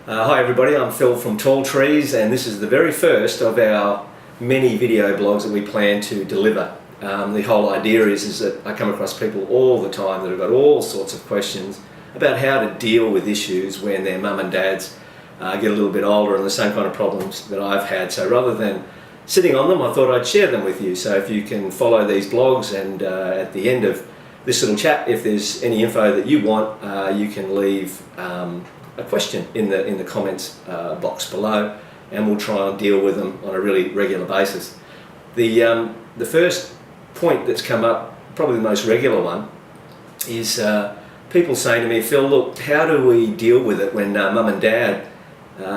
Hi everybody, I'm Phil from Tall Trees, and this is the very first of our many video blogs that we plan to deliver. The whole idea is that I come across people all the time that have got all sorts of questions about how to deal with issues when their mum and dads get a little bit older and the same kind of problems that I've had. So rather than sitting on them, I thought I'd share them with you. So if you can follow these blogs, and at the end of this little chat, if there's any info that you want, you can leave a question in the comments box below, and we'll try and deal with them on a really regular basis. The first point that's come up, probably the most regular one, is people saying to me, Phil, look, how do we deal with it when mum and dad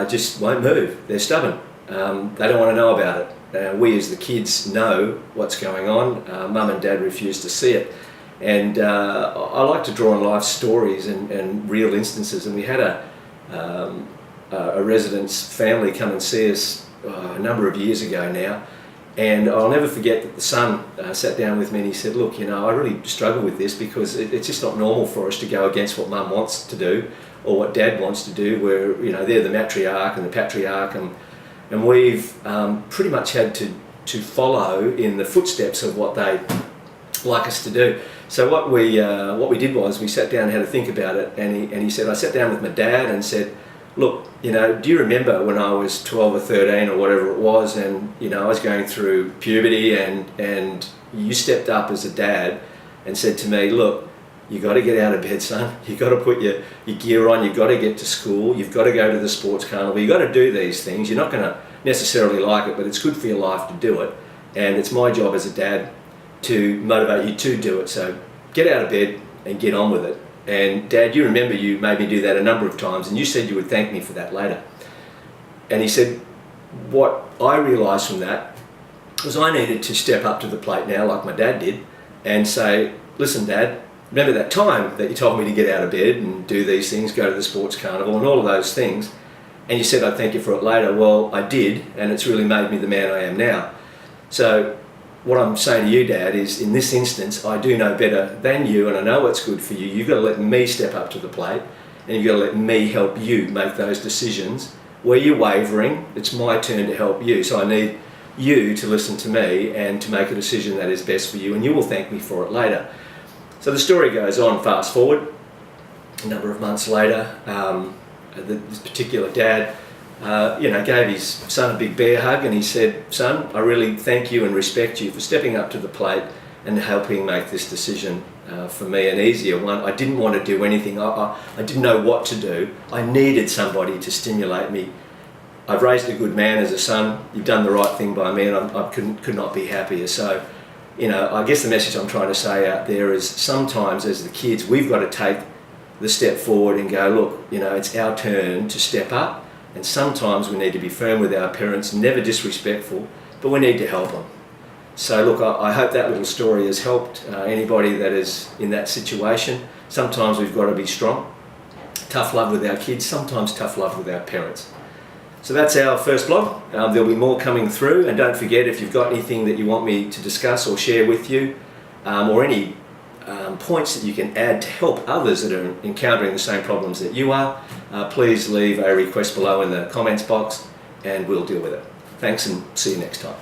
just won't move? They're stubborn. They don't want to know about it. We as the kids know what's going on. Mum and dad refuse to see it. And I like to draw on life stories and real instances, and we had a resident's family come and see us a number of years ago now, and I'll never forget that the son sat down with me and he said, look, you know, I really struggle with this because it's just not normal for us to go against what mum wants to do or what dad wants to do, where, you know, they're the matriarch and the patriarch, and we've pretty much had to follow in the footsteps of what they like us to do. So what we did was we sat down and had to think about it, and he said, I sat down with my dad and said, look, you know, do you remember when I was 12 or 13 or whatever it was, and, you know, I was going through puberty, and you stepped up as a dad and said to me, look, you got to get out of bed, son, you got to put your gear on, you've got to get to school, you've got to go to the sports carnival, you've got to do these things. You're not going to necessarily like it, but it's good for your life to do it, and it's my job as a dad to motivate you to do it. So get out of bed and get on with it. And Dad, you remember you made me do that a number of times, and you said you would thank me for that later. And he said, what I realised from that was I needed to step up to the plate now, like my dad did, and say, listen, Dad, remember that time that you told me to get out of bed and do these things, go to the sports carnival and all of those things, and you said I'd thank you for it later. Well, I did, and it's really made me the man I am now. So what I'm saying to you, Dad, is in this instance, I do know better than you, and I know what's good for you. You've got to let me step up to the plate, and you've got to let me help you make those decisions. Where you're wavering, it's my turn to help you. So I need you to listen to me and to make a decision that is best for you, and you will thank me for it later. So the story goes on, fast forward, a number of months later, this particular dad gave his son a big bear hug, and he said, son, I really thank you and respect you for stepping up to the plate and helping make this decision for me an easier one. I didn't want to do anything. I didn't know what to do. I needed somebody to stimulate me. I've raised a good man as a son. You've done the right thing by me, and I could not be happier. So, you know, I guess the message I'm trying to say out there is sometimes as the kids, we've got to take the step forward and go, look, you know, it's our turn to step up. And sometimes we need to be firm with our parents, never disrespectful, but we need to help them. So look, I hope that little story has helped anybody that is in that situation. Sometimes we've got to be strong. Tough love with our kids, sometimes tough love with our parents. So that's our first blog. There'll be more coming through, and don't forget, if you've got anything that you want me to discuss or share with you, or any points that you can add to help others that are encountering the same problems that you are, please leave a request below in the comments box, and we'll deal with it. Thanks, and see you next time.